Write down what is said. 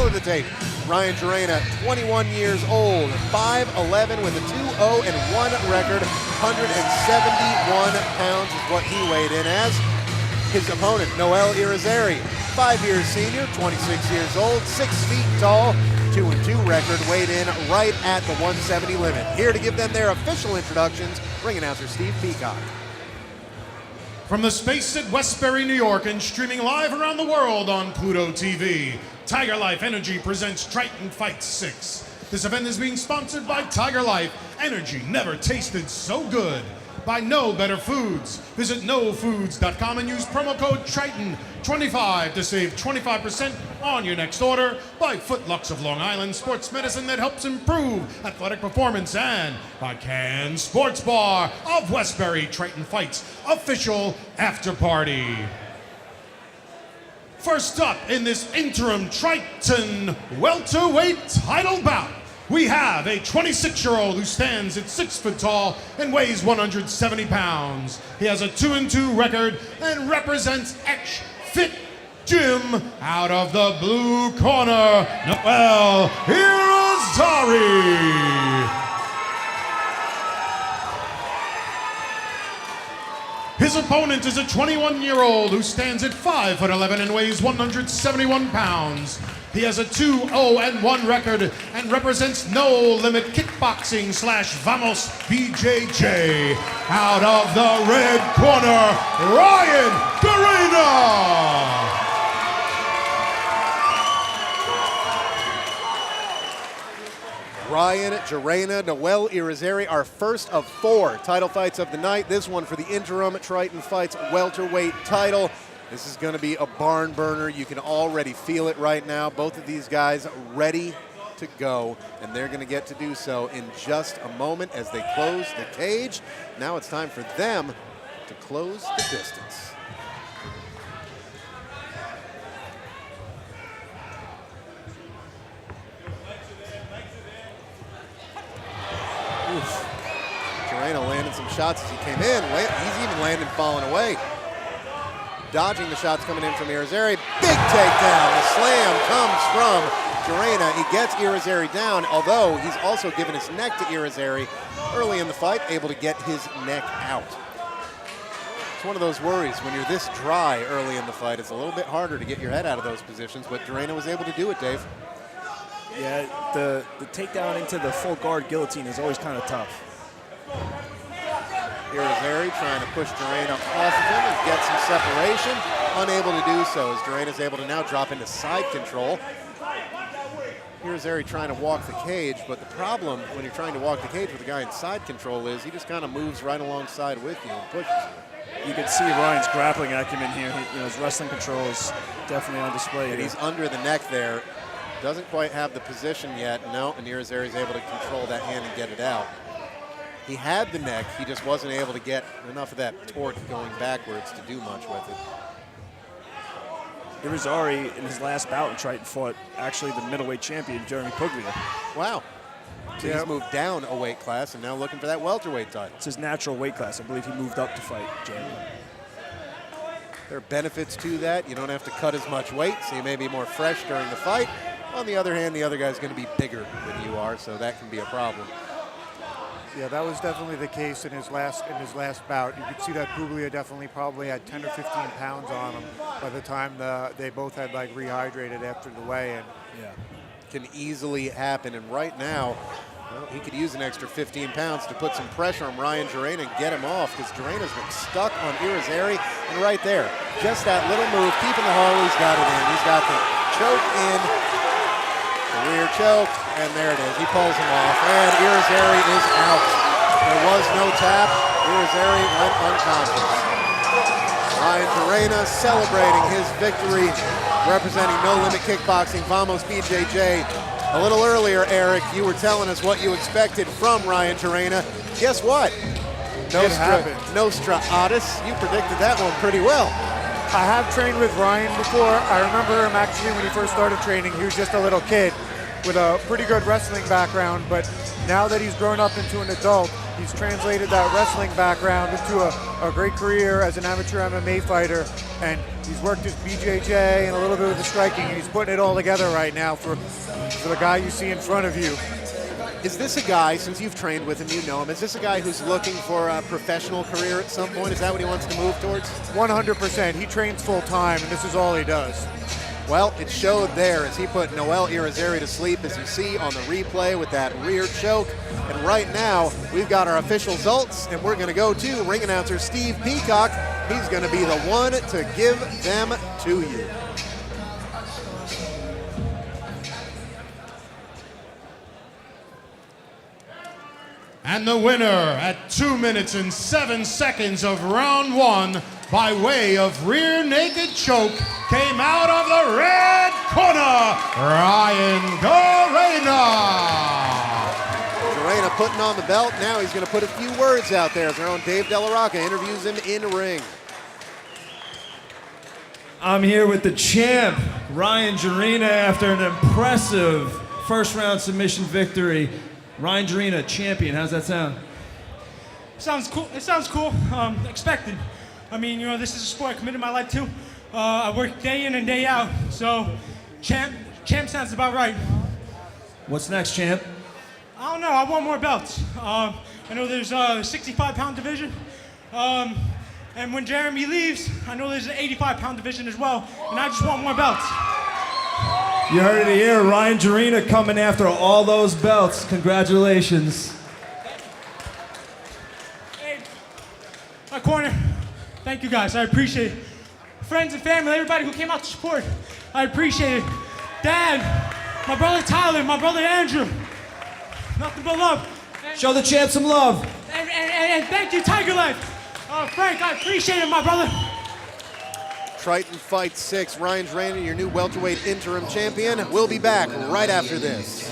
of the tape. Ryan Gerena, 21 years old, 5'11" with a 2-0-1 record, 171 pounds is what he weighed in as. His opponent, Noel Irizarry, 5-year senior, 26 years old, 6 feet tall, 2-2 record, weighed in right at the 170 limit. Here to give them their official introductions, ring announcer Steve Peacock. From the space at Westbury, New York, and streaming live around the world on Pluto TV, Tiger Life Energy presents Triton Fights 6. This event is being sponsored by Tiger Life. Energy never tasted so good. By No Better Foods. Visit nofoods.com and use promo code Triton25 to save 25% on your next order. By Footlux of Long Island, sports medicine that helps improve athletic performance. And by Can Sports Bar of Westbury, Triton Fights official after party. First up in this interim Triton welterweight title bout, we have a 26-year-old who stands at 6 foot tall and weighs 170 pounds. He has a 2-2 record and represents Fit Gym. Out of the blue corner, Noel Irizarry. His opponent is a 21-year-old who stands at 5'11" and weighs 171 pounds. He has a 2-0-1 record and represents No Limit Kickboxing / Vamos BJJ. Out of the red corner, Ryan Gerena. Ryan Gerena, Noel Irizarry, our first of 4 title fights of the night. This one for the interim Triton Fights welterweight title. This is going to be a barn burner. You can already feel it right now. Both of these guys ready to go, and they're going to get to do so in just a moment as they close the cage. Now it's time for them to close the distance. Oof. Gerena landed some shots as he came in. He's even landing falling away. Dodging the shots coming in from Irizarry. Big takedown. The slam comes from Gerena. He gets Irizarry down, although he's also given his neck to Irizarry early in the fight, able to get his neck out. It's one of those worries when you're this dry early in the fight. It's a little bit harder to get your head out of those positions, but Gerena was able to do it, Dave. Yeah, the takedown into the full guard guillotine is always kind of tough. Irizarry trying to push Gerena off of him and get some separation. Unable to do so as Gerena's able to now drop into side control. Irizarry trying to walk the cage, but the problem when you're trying to walk the cage with a guy in side control is he just kind of moves right alongside with you and pushes. You can see Ryan's grappling acumen here. His wrestling control is definitely on display. And he's under the neck there. Doesn't quite have the position yet. No, and Irizarry's able to control that hand and get it out. He had the neck, he just wasn't able to get enough of that torque going backwards to do much with it. Irizarry, in his last bout in Triton, fought actually the middleweight champion, Jeremy Puglia. Wow. So he's moved down a weight class and now looking for that welterweight title. It's his natural weight class. I believe he moved up to fight Jeremy. There are benefits to that. You don't have to cut as much weight, so you may be more fresh during the fight. On the other hand, the other guy's going to be bigger than you are, so that can be a problem. Yeah, that was definitely the case in his last bout. You could see that Puglia definitely probably had 10 or 15 pounds on him by the time they both had like rehydrated after the weigh-in. Yeah, can easily happen. And right now, well, he could use an extra 15 pounds to put some pressure on Ryan Gerena and get him off, because Gerena's been stuck on Irizarry. And right there, just that little move, keeping the hold. He's got it in. He's got the choke in. The rear choke, and there it is. He pulls him off, and Irizarry is out. There was no tap. Irizarry went unconscious. Ryan Gerena celebrating his victory, representing No Limit Kickboxing, Vamos BJJ. A little earlier, Eric, you were telling us what you expected from Ryan Gerena. Guess what? Nostra Audis. You predicted that one pretty well. I have trained with Ryan before. I remember him actually when he first started training. He was just a little kid with a pretty good wrestling background, but now that he's grown up into an adult, he's translated that wrestling background into a great career as an amateur MMA fighter, and He's worked his BJJ and a little bit of the striking, and he's putting it all together right now for the guy you see in front of you. Is this a guy, since you've trained with him, you know him, is this a guy who's looking for a professional career at some point? Is that what he wants to move towards? 100%. He trains full time, and this is all he does. Well, it showed there as he put Noel Irizarry to sleep, as you see on the replay with that rear choke. And right now, we've got our official results, and we're going to go to ring announcer Steve Peacock. He's going to be the one to give them to you. And the winner at 2 minutes and 7 seconds of round 1 by way of rear naked choke came out of the red corner, Ryan Gerena putting on the belt. Now he's going to put a few words out there as our own Dave Delarocca interviews him in the ring. I'm here with the champ, Ryan Gerena, after an impressive first round submission victory. Ryan Gerena, champion. How's that sound? Sounds cool. It sounds cool. Expected. I mean, you know, this is a sport I committed my life to. I work day in and day out. So, champ sounds about right. What's next, champ? I don't know. I want more belts. I know there's a 65-pound division. And when Jeremy leaves, I know there's an 85-pound division as well. And I just want more belts. You heard it here, Ryan Gerena coming after all those belts. Congratulations. Hey, my corner, thank you guys, I appreciate it. Friends and family, everybody who came out to support, I appreciate it. Dad, my brother Tyler, my brother Andrew, nothing but love. Show the champ some love. And thank you, Tiger Life. Frank, I appreciate it, my brother. Triton Fights 6, Ryan Gerena, your new welterweight interim champion. We'll be back right after this.